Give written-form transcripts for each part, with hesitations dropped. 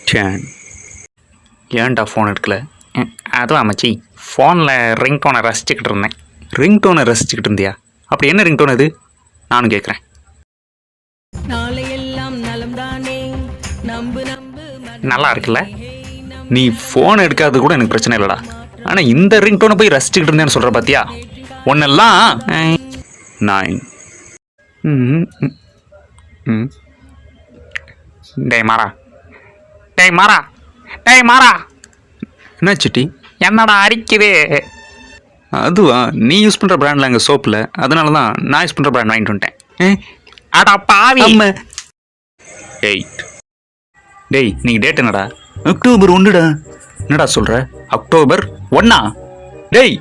10. ஏன்டா ஃபோன் எடுக்கல? அதுவும் அமைச்சி ஃபோனில் ரிங்டோனை ரசிச்சுக்கிட்டு இருந்தேன். ரிங்டோனை ரசிச்சுக்கிட்டு இருந்தியா? அப்படி என்ன ரிங்டோன் அது? நானும் கேட்குறேன். நல்லா இருக்குல்ல? நீ ஃபோன் எடுக்காது கூட எனக்கு பிரச்சனை இல்லைடா. ஆனால் இந்த ரிங்டோனை போய் ரசிச்சுக்கிட்டு இருந்தேன்னு சொல்கிற பார்த்தியா? ஒன்னெல்லாம் 9. டேய் மாறா, டேய் மாறா, டேய் மாறா. என்ன சிட்டி? என்னடா அரிக்குது? அதுவா, நீ யூஸ் பண்ணுற பிராண்டில் எங்கள் சோப்பில், அதனால தான் நான் யூஸ் பண்ணுற பிராண்ட் வாங்கிட்டு வந்துட்டேன். அடா பாவி. 8. டேய் நீங்கள் டேட் என்னடா? அக்டோபர் 1டா. என்னடா சொல்கிற? அக்டோபர் 1ஆ? டேய்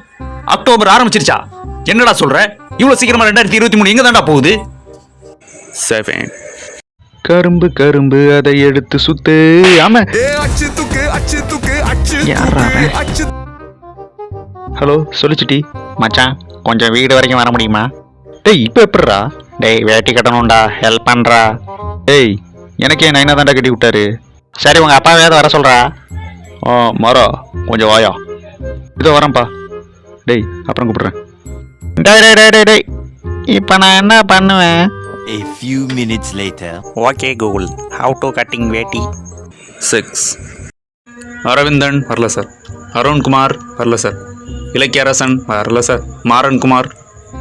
அக்டோபர் ஆரம்பிச்சிருச்சா? என்னடா சொல்கிற? இவ்வளோ சீக்கிரமாக 2023 எங்கே தான்டா போகுது? 7. கரும்பு கரும்பு அதை எடுத்து சுத்து. ஆமா. ஹலோ சொல்லிச்சிட்டி. மச்சான் கொஞ்சம் வீடு வரைக்கும் வர முடியுமா? டேய் இப்போ எப்படிரா? டேய் வேட்டி கட்டணும்டா, ஹெல்ப் பண்ணுறா. டேய் எனக்கே நைனா தாண்டா கட்டி விட்டாரு. சரி உங்கள் அப்பாவையாவது வர சொல்கிறா. மரோ கொஞ்சம் வாயா. இதோ வரேன்ப்பா. டேய் அப்புறம் கூப்பிட்றேன். டேய் டேய் டேய் டேய் டேய் இப்போ நான் என்ன பண்ணுவேன்? A few minutes later. Okay Google, how to cutting வேட்டி? 6. அரவிந்தன் வரல சார். அருண்குமார் வரல சார். இலக்கியரசன் வரல சார். மாறன்குமார்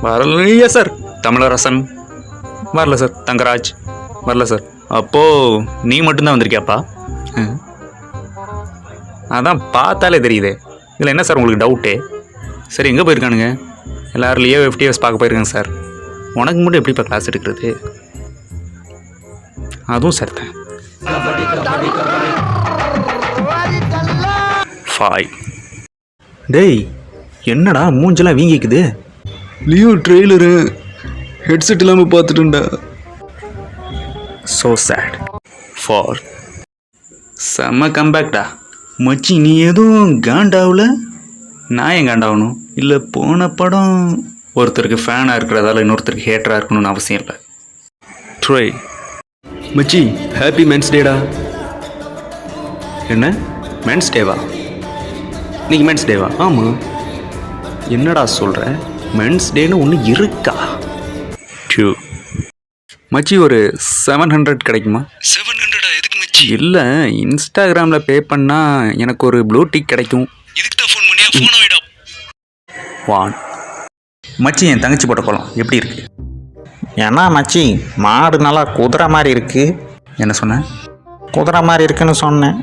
வரலையா சார். தமிழரசன் வரல சார். தங்கராஜ் வரல சார். அப்போது நீ மட்டும்தான் வந்திருக்கியாப்பா? அதான் பார்த்தாலே தெரியுது. இதில் என்ன சார் உங்களுக்கு டவுட்டு? சரி எங்கே போயிருக்கானுங்க? எல்லோரும் லியோ FTS பார்க்க போயிருக்காங்க சார். உனக்கு மட்டும் எப்படிப்பா கிளாஸ் எடுக்கிறது? அதுவும் சரிதான். 5. டேய் என்னடா மூஞ்செல்லாம் வீங்கிக்குது? லியோ ட்ரெய்லரு ஹெட்செட் இல்லாமல் பார்த்துட்டுண்டா. So sad. 4. செம்ம கம்பேக்டா மச்சி. நீ எதுவும் காண்டாவில்? நான் ஏன் காண்டாகணும்? இல்லை போன படம் ஒருத்தருக்கு ஃபேனாக இருக்கிறதால இன்னொருத்தருக்கு ஹேட்டராக இருக்கணும்னு அவசியம் இல்லை. ட்ரை மச்சி. ஹாப்பி மென்ஸ் டேடா. என்ன மென்ஸ் டேவா? இன்னைக்கு மென்ஸ் டேவா? ஆமாம். என்னடா சொல்கிற? மென்ஸ் டேன்னு ஒன்று இருக்கா? 2. மச்சி ஒரு 700 கிடைக்குமா? 700 எதுக்கு மச்சி? இல்லை இன்ஸ்டாகிராமில் பே பண்ணால் எனக்கு ஒரு ப்ளூ டிக் கிடைக்கும். இதுக்கு தான் ஃபோன் பண்ணியா? ஃபோன் ஆகிடும். 1. மச்சி என் தங்கச்சி போட்ட குளம் எப்படி இருக்கு? ஏன்னா மச்சி மாடு நல்லா குதிரை மாதிரி இருக்கு. என்ன சொன்ன? குதிரை மாதிரி இருக்குன்னு சொன்னேன்.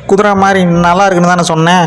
குதிரை மாதிரி நல்லா இருக்குன்னு தானே சொன்னேன்.